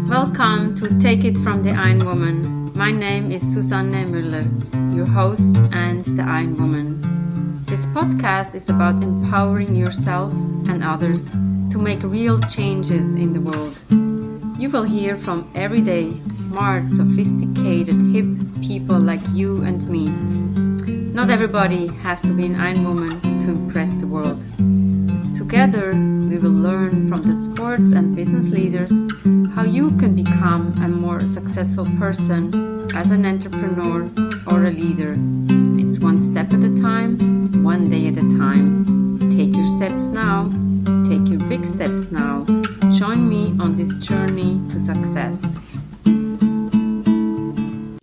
Welcome to Take It from the Iron Woman. My name is Susanne Müller, your host and the Iron Woman. This podcast is about empowering yourself and others to make real changes in the world. You will hear from everyday, smart, sophisticated, hip people like you and me. Not everybody has to be an Iron Woman to impress the world. Together, we will learn from the sports and business leaders how you can become a more successful person as an entrepreneur or a leader. It's one step at a time, one day at a time. Take your steps now. Take your big steps now. Join me on this journey to success.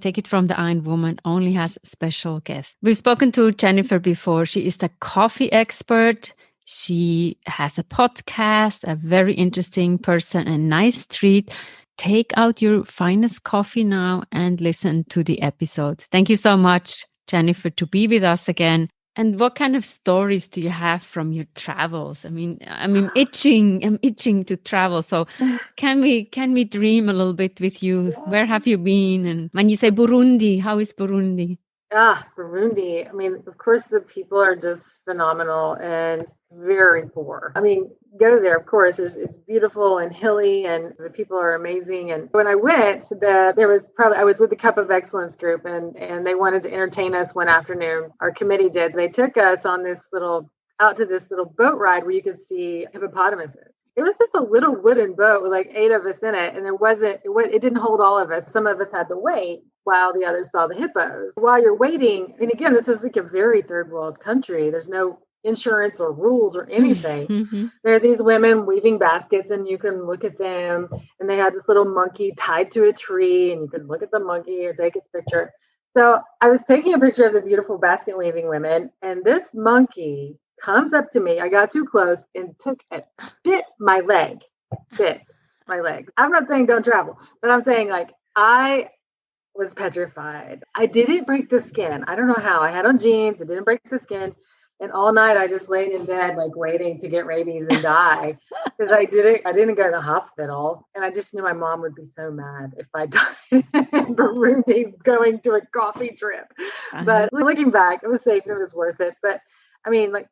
Take It from the Iron Woman only has special guests. We've spoken to Jennifer before. She is the coffee expert. She has a podcast, a very interesting person, a nice treat. Take out your finest coffee now and listen to the episodes. Thank you so much, Jennifer, to be with us again. And what kind of stories do you have from your travels? I'm itching to travel. So can we dream a little bit with you? Where have you been? And when you say Burundi, how is Burundi? Burundi. Of course, the people are just phenomenal and very poor. Go there, of course. It's beautiful and hilly, and the people are amazing. And when I went, I was with the Cup of Excellence group, and they wanted to entertain us one afternoon. Our committee did. They took us on out to this little boat ride where you could see hippopotamuses. It was just a little wooden boat with like 8 of us in it, and it didn't hold all of us. Some of us had to wait while the others saw the hippos. While you're waiting, and again, this is like a very third world country. There's no insurance or rules or anything. Mm-hmm. There are these women weaving baskets, and you can look at them, and they had this little monkey tied to a tree, and you could look at the monkey or take its picture. So I was taking a picture of the beautiful basket weaving women, and this monkey comes up to me. I got too close and bit my leg. I'm not saying don't travel, but I'm saying I was petrified. I didn't break the skin. I don't know how. I had on jeans. I didn't break the skin. And all night I just laid in bed, waiting to get rabies and die because I didn't go to the hospital. And I just knew my mom would be so mad if I died in Burundi going to a coffee trip. Uh-huh. But looking back, it was safe and it was worth it. But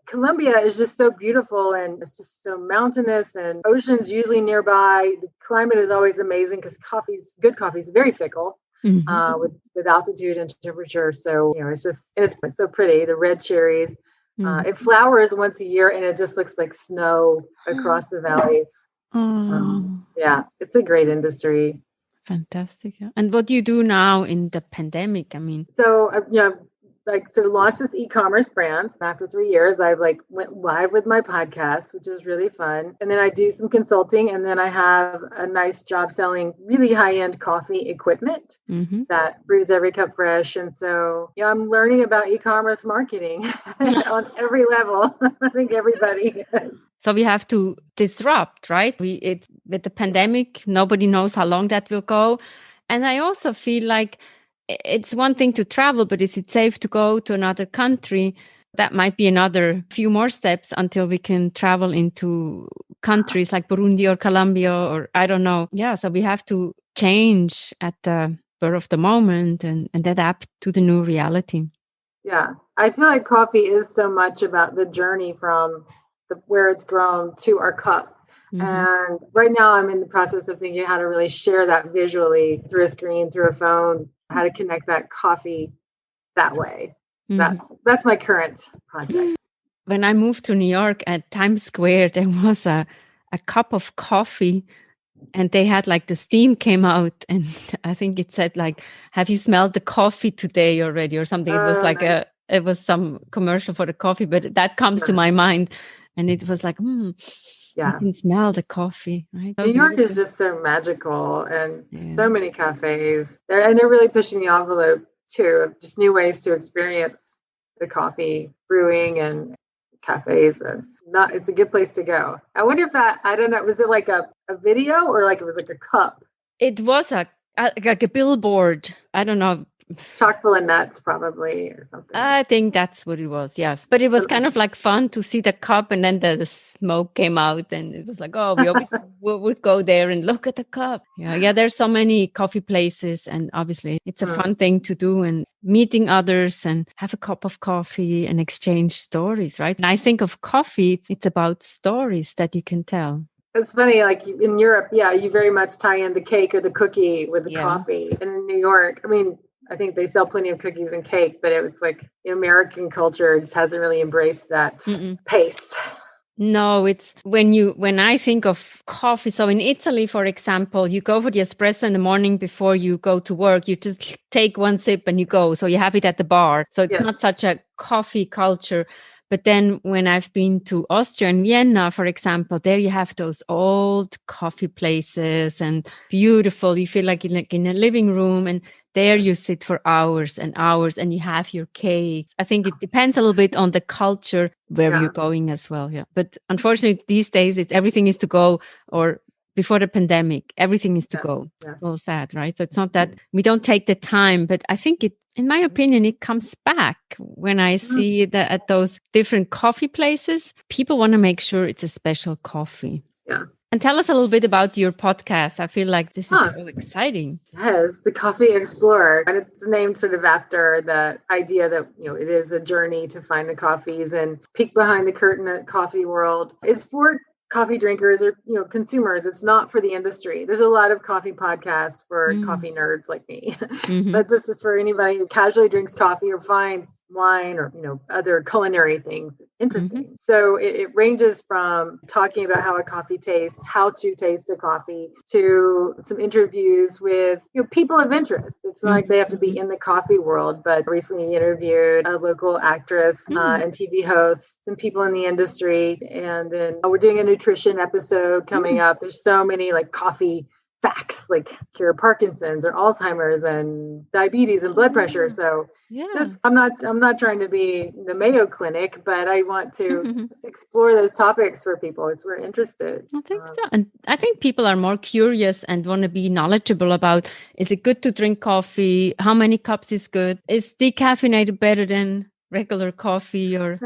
Colombia is just so beautiful, and it's just so mountainous, and ocean's usually nearby. The climate is always amazing because good coffee is very fickle. Mm-hmm. With altitude and temperature. So, it's so pretty. The red cherries, it flowers once a year, and it just looks like snow across the valleys. It's a great industry. Fantastic. And what do you do now in the pandemic? So launched this e-commerce brand. After 3 years, I went live with my podcast, which is really fun. And then I do some consulting, and then I have a nice job selling really high-end coffee equipment that brews every cup fresh. And so, I'm learning about e-commerce marketing on every level. I think everybody is. So we have to disrupt, right? With the pandemic, nobody knows how long that will go. And I also feel like it's one thing to travel, but is it safe to go to another country? That might be another few more steps until we can travel into countries like Burundi or Colombia, or I don't know. Yeah, so we have to change at the spur of the moment and adapt to the new reality. Yeah, I feel like coffee is so much about the journey from where it's grown to our cup. Mm-hmm. And right now I'm in the process of thinking how to really share that visually through a screen, through a phone, how to connect that coffee that way. Mm-hmm. That's my current project. When I moved to New York at Times Square, there was a cup of coffee, and they had the steam came out, and I think it said have you smelled the coffee today already or something? It was nice. It was some commercial for the coffee, but that comes to my mind. And it was I can smell the coffee. Right? New York is just so magical, and so many cafes. They're really pushing the envelope too, of just new ways to experience the coffee brewing and cafes. And it's a good place to go. I wonder if I don't know, was it a video or it was a cup? It was a billboard. I don't know chock full of nuts probably or something. I think that's what it was, yes. But it was kind of like fun to see the cup, and then the smoke came out, and it was like, oh, we always would go there and look at the cup. Yeah, there's so many coffee places, and obviously it's a fun thing to do, and meeting others and have a cup of coffee and exchange stories, right? And I think of coffee, it's about stories that you can tell. It's funny, like in Europe, you very much tie in the cake or the cookie with the coffee. And in New York, I think they sell plenty of cookies and cake, but it was like the American culture just hasn't really embraced that pace. No, it's when I think of coffee. So in Italy, for example, you go for the espresso in the morning before you go to work. You just take one sip and you go. So you have it at the bar. So it's not such a coffee culture. But then when I've been to Austria and Vienna, for example, there you have those old coffee places and beautiful. You feel like in a living room, and there you sit for hours and hours and you have your cakes. I think it depends a little bit on the culture where you're going as well. Yeah. But unfortunately, these days, everything is to go, or before the pandemic, everything is to go. Well, sad, right? So it's not that we don't take the time, but I think in my opinion, it comes back when I see that at those different coffee places, people want to make sure it's a special coffee. Yeah. And tell us a little bit about your podcast. I feel like this is so exciting. Yes, the Coffee Explorer. And it's named sort of after the idea that, it is a journey to find the coffees and peek behind the curtain at coffee world. It's for coffee drinkers or, consumers. It's not for the industry. There's a lot of coffee podcasts for coffee nerds like me, but this is for anybody who casually drinks coffee or finds wine or, other culinary things interesting. So it ranges from talking about how a coffee tastes, how to taste a coffee, to some interviews with, people of interest. It's not like they have to be in the coffee world, but recently interviewed a local actress and TV host, some people in the industry. And then we're doing a nutrition episode coming up. There's so many like coffee facts, like cure Parkinson's or Alzheimer's and diabetes and blood pressure. So I'm not trying to be the Mayo Clinic, but I want to just explore those topics for people if we're interested. I think so. And I think people are more curious and want to be knowledgeable about, is it good to drink coffee? How many cups is good? Is decaffeinated better than regular coffee? Or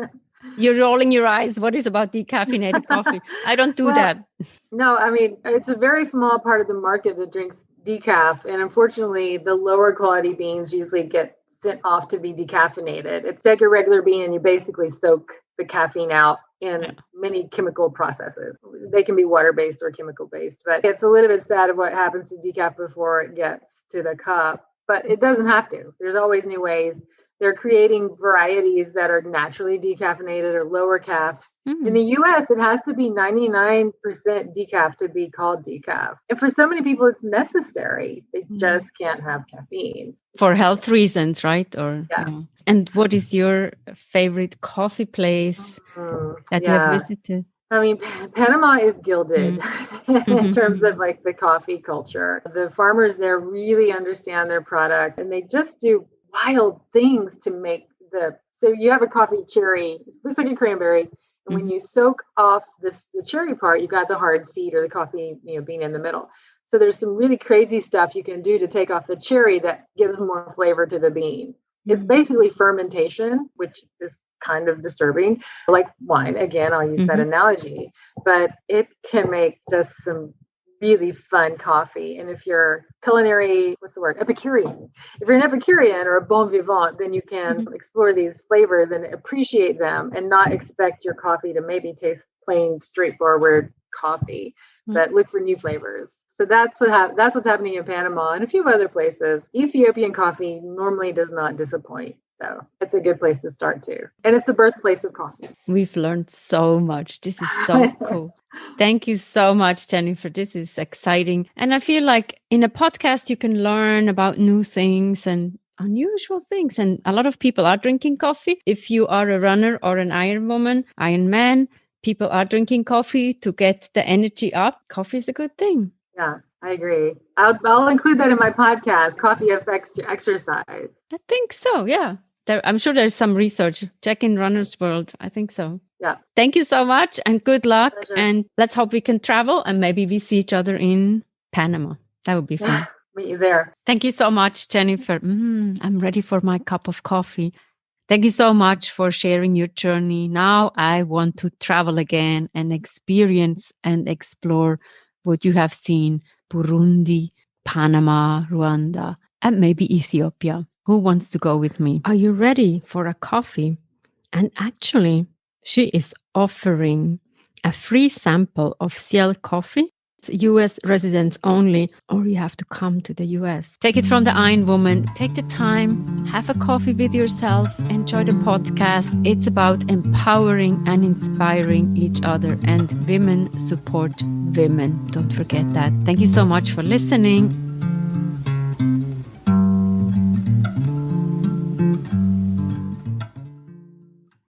you're rolling your eyes. What is about decaffeinated coffee? I don't do that. No, it's a very small part of the market that drinks decaf. And unfortunately, the lower quality beans usually get sent off to be decaffeinated. It's like a regular bean and you basically soak the caffeine out in many chemical processes. They can be water-based or chemical-based, but it's a little bit sad of what happens to decaf before it gets to the cup. But it doesn't have to. There's always new ways. They're creating varieties that are naturally decaffeinated or lower caf. In the US, it has to be 99% decaf to be called decaf. And for so many people, it's necessary. They just can't have caffeine. For health reasons, right? Or And what is your favorite coffee place that you have visited? Panama is gilded in terms of like the coffee culture. The farmers there really understand their product, and they just do wild things to make so you have a coffee cherry, it looks like a cranberry, and when you soak off the cherry part, you got the hard seed or the coffee bean in the middle. So there's some really crazy stuff you can do to take off the cherry that gives more flavor to the bean. It's basically fermentation, which is kind of disturbing, like wine. Again, I'll use that analogy, but it can make just some really fun coffee. And if you're Epicurean. If you're an Epicurean or a bon vivant, then you can explore these flavors and appreciate them and not expect your coffee to maybe taste plain, straightforward coffee, but look for new flavors. So that's what's happening in Panama and a few other places. Ethiopian coffee normally does not disappoint. So it's a good place to start too. And it's the birthplace of coffee. We've learned so much. This is so cool. Thank you so much, Jennifer. This is exciting. And I feel like in a podcast, you can learn about new things and unusual things. And a lot of people are drinking coffee. If you are a runner or an Iron Woman, Iron Man, people are drinking coffee to get the energy up. Coffee is a good thing. Yeah, I agree. I'll include that in my podcast. Coffee affects exercise. I think so. Yeah. I'm sure there's some research. Check in Runner's World. I think so. Yeah. Thank you so much and good luck. Pleasure. And let's hope we can travel and maybe we see each other in Panama. That would be fun. meet you there. Thank you so much, Jennifer. I'm ready for my cup of coffee. Thank you so much for sharing your journey. Now I want to travel again and experience and explore what you have seen: Burundi, Panama, Rwanda, and maybe Ethiopia. Who wants to go with me? Are you ready for a coffee? And actually, she is offering a free sample of Ciel Coffee. It's US residents only, or you have to come to the US. Take it from the Iron Woman. Take the time, have a coffee with yourself, enjoy the podcast. It's about empowering and inspiring each other, and women support women. Don't forget that. Thank you so much for listening.